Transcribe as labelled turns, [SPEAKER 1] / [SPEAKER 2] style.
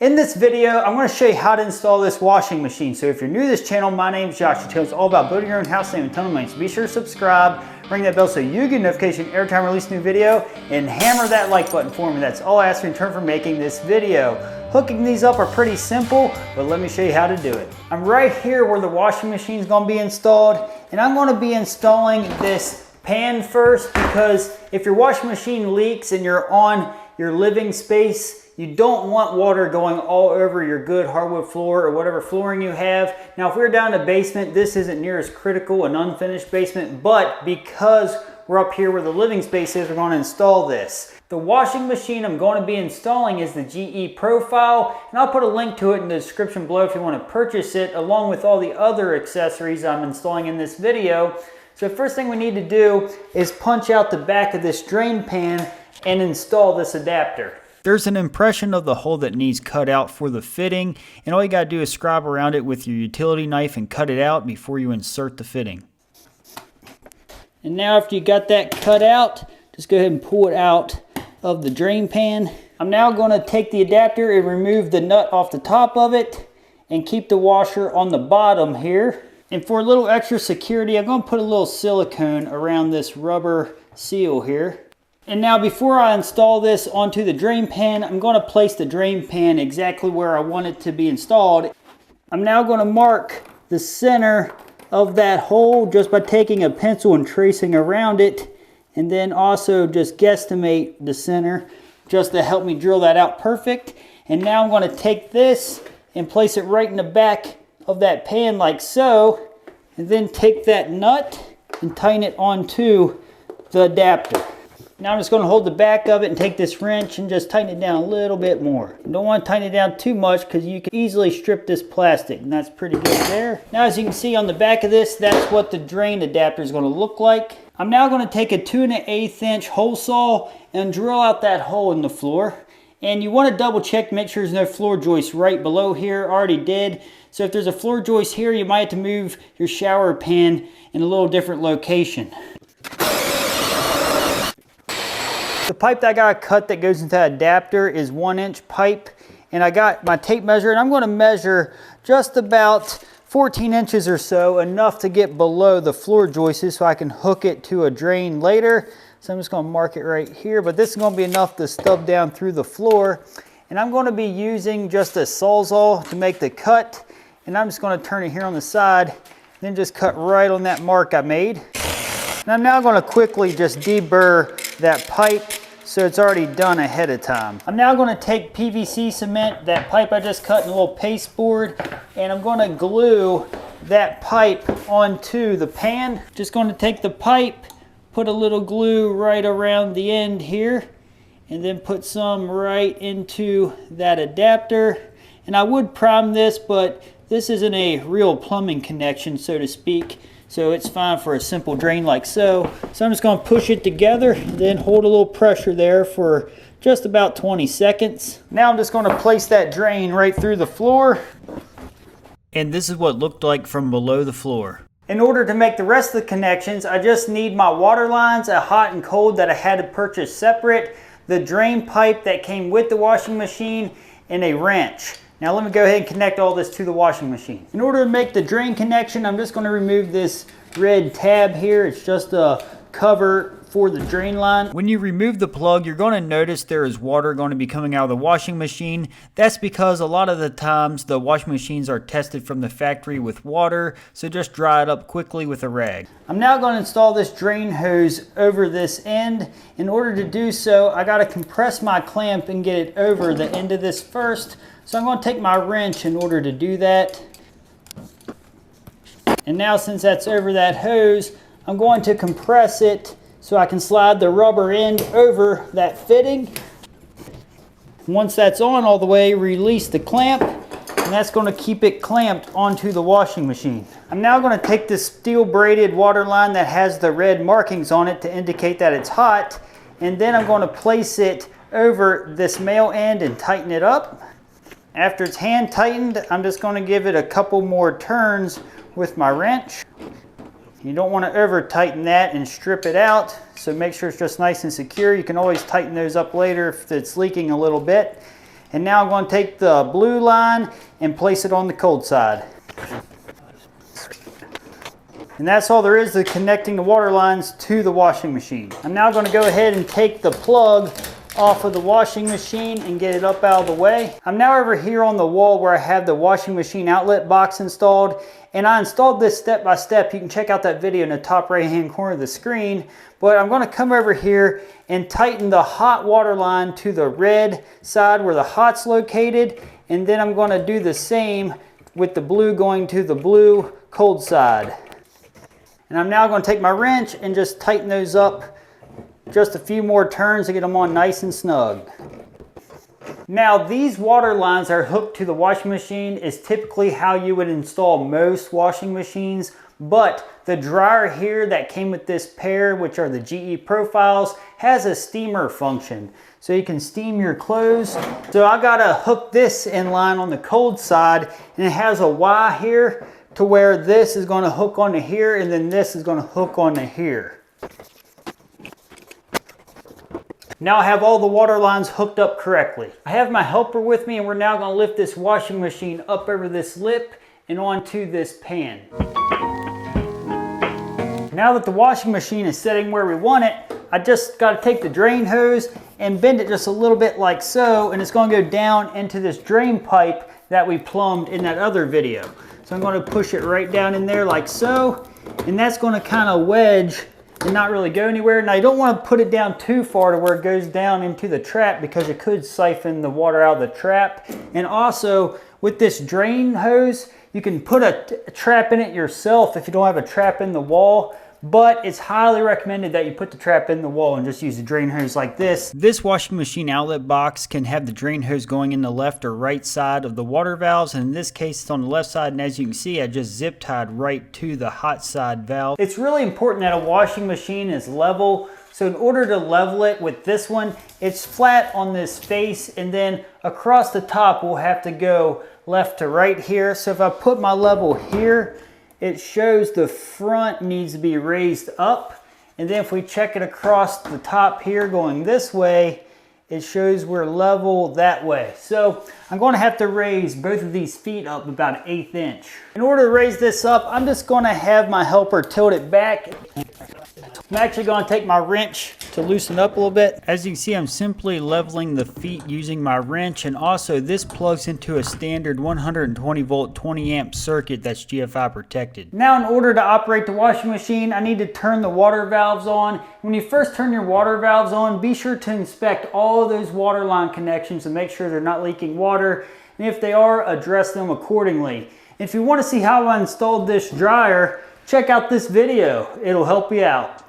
[SPEAKER 1] In this video, I'm going to show you how to install this washing machine. So if you're new to this channel, my name is Josh. It's all about building your own house, saving a ton of money. So be sure to subscribe, ring that bell so you get a notification every time I release a new video, and hammer that like button for me. That's all I ask in return for making this video. Hooking these up are pretty simple, but let me show you how to do it. I'm right here where the washing machine is going to be installed, and I'm going to be installing this pan first because if your washing machine leaks and you're on your living space, you don't want water going all over your good hardwood floor or whatever flooring you have. Now, if we're down in the basement, this isn't near as critical, an unfinished basement, but because we're up here where the living space is, we're going to install this. The washing machine I'm going to be installing is the GE Profile, and I'll put a link to it in the description below if you want to purchase it, along with all the other accessories I'm installing in this video. So the first thing we need to do is punch out the back of this drain pan and install this adapter. There's an impression of the hole that needs cut out for the fitting, and all you gotta do is scribe around it with your utility knife and cut it out before you insert the fitting. And now after you got that cut out, just go ahead and pull it out of the drain pan. I'm now gonna take the adapter and remove the nut off the top of it and keep the washer on the bottom here. And for a little extra security, I'm gonna put a little silicone around this rubber seal here. And now before I install this onto the drain pan, I'm going to place the drain pan exactly where I want it to be installed. I'm now going to mark the center of that hole just by taking a pencil and tracing around it, and then also just guesstimate the center just to help me drill that out perfect. And now I'm going to take this and place it right in the back of that pan like so, and then take that nut and tighten it onto the adapter. Now I'm just going to hold the back of it and take this wrench and just tighten it down a little bit more. You don't want to tighten it down too much because you can easily strip this plastic, and that's pretty good there. Now as you can see on the back of this, that's what the drain adapter is going to look like. I'm now going to take a 2 1/8 inch hole saw and drill out that hole in the floor. And you want to double check to make sure there's no floor joist right below here. I already did. So if there's a floor joist here, you might have to move your shower pan in a little different location. The pipe that I got cut that goes into that adapter is 1 inch pipe, and I got my tape measure, and I'm going to measure just about 14 inches or so, enough to get below the floor joists so I can hook it to a drain later. So I'm just going to mark it right here, but this is going to be enough to stub down through the floor. And I'm going to be using just a Sawzall to make the cut, and I'm just going to turn it here on the side, then just cut right on that mark I made. And I'm now going to quickly just deburr that pipe so it's already done ahead of time. I'm now going to take PVC cement, that pipe I just cut in a little pasteboard, and I'm going to glue that pipe onto the pan. Just going to take the pipe, put a little glue right around the end here, and then put some right into that adapter. And I would prime this, but this isn't a real plumbing connection, so to speak. So it's fine for a simple drain like so. So I'm just going to push it together, then hold a little pressure there for just about 20 seconds. Now I'm just going to place that drain right through the floor. And this is what it looked like from below the floor. In order to make the rest of the connections, I just need my water lines, a hot and cold that I had to purchase separate, the drain pipe that came with the washing machine, and a wrench. Now let me go ahead and connect all this to the washing machine. In order to make the drain connection, I'm just going to remove this red tab here. It's just a cover for the drain line. When you remove the plug, you're going to notice there is water going to be coming out of the washing machine. That's because a lot of the times the washing machines are tested from the factory with water, so just dry it up quickly with a rag. I'm now going to install this drain hose over this end. In order to do so, I got to compress my clamp and get it over the end of this first. So I'm going to take my wrench in order to do that. And now since that's over that hose, I'm going to compress it so I can slide the rubber end over that fitting. Once that's on all the way, release the clamp, and that's going to keep it clamped onto the washing machine. I'm now going to take this steel braided water line that has the red markings on it to indicate that it's hot, and then I'm going to place it over this male end and tighten it up. After it's hand tightened, I'm just going to give it a couple more turns with my wrench. You don't want to over tighten that and strip it out, so make sure it's just nice and secure. You can always tighten those up later if it's leaking a little bit. And now I'm going to take the blue line and place it on the cold side. And that's all there is to connecting the water lines to the washing machine. I'm now going to go ahead and take the plug off of the washing machine and get it up out of the way. I'm now over here on the wall where I have the washing machine outlet box installed, and I installed this step by step. You can check out that video in the top right hand corner of the screen. But I'm going to come over here and tighten the hot water line to the red side where the hot's located, and then I'm going to do the same with the blue going to the blue cold side. And I'm now going to take my wrench and just tighten those up just a few more turns to get them on nice and snug. Now these water lines that are hooked to the washing machine is typically how you would install most washing machines, but the dryer here that came with this pair, which are the GE profiles, has a steamer function. So you can steam your clothes. So I gotta hook this in line on the cold side, and it has a Y here to where this is gonna hook onto here, and then this is gonna hook onto here. Now I have all the water lines hooked up correctly. I have my helper with me, and we're now going to lift this washing machine up over this lip and onto this pan. Now that the washing machine is sitting where we want it, I just got to take the drain hose and bend it just a little bit like so, and it's going to go down into this drain pipe that we plumbed in that other video. So I'm going to push it right down in there like so, and that's going to kind of wedge and not really go anywhere. Now you don't want to put it down too far to where it goes down into the trap, because it could siphon the water out of the trap. And also with this drain hose, you can put a trap in it yourself if you don't have a trap in the wall. But it's highly recommended that you put the trap in the wall and just use a drain hose like this. This washing machine outlet box can have the drain hose going in the left or right side of the water valves, and in this case it's on the left side, and as you can see I just zip tied right to the hot side valve. It's really important that a washing machine is level. So in order to level it with this one, it's flat on this face, and then across the top we'll have to go left to right here. So if I put my level here, it shows the front needs to be raised up. And then if we check it across the top here going this way, it shows we're level that way. So I'm going to have to raise both of these feet up about 1/8 inch. In order to raise this up, I'm just going to have my helper tilt it back. I'm actually going to take my wrench to loosen up a little bit. As you can see, I'm simply leveling the feet using my wrench, and also this plugs into a standard 120 volt 20 amp circuit that's GFI protected. Now in order to operate the washing machine, I need to turn the water valves on. When you first turn your water valves on, be sure to inspect all of those water line connections and make sure they're not leaking water, and if they are, address them accordingly. If you want to see how I installed this dryer, check out this video. It'll help you out.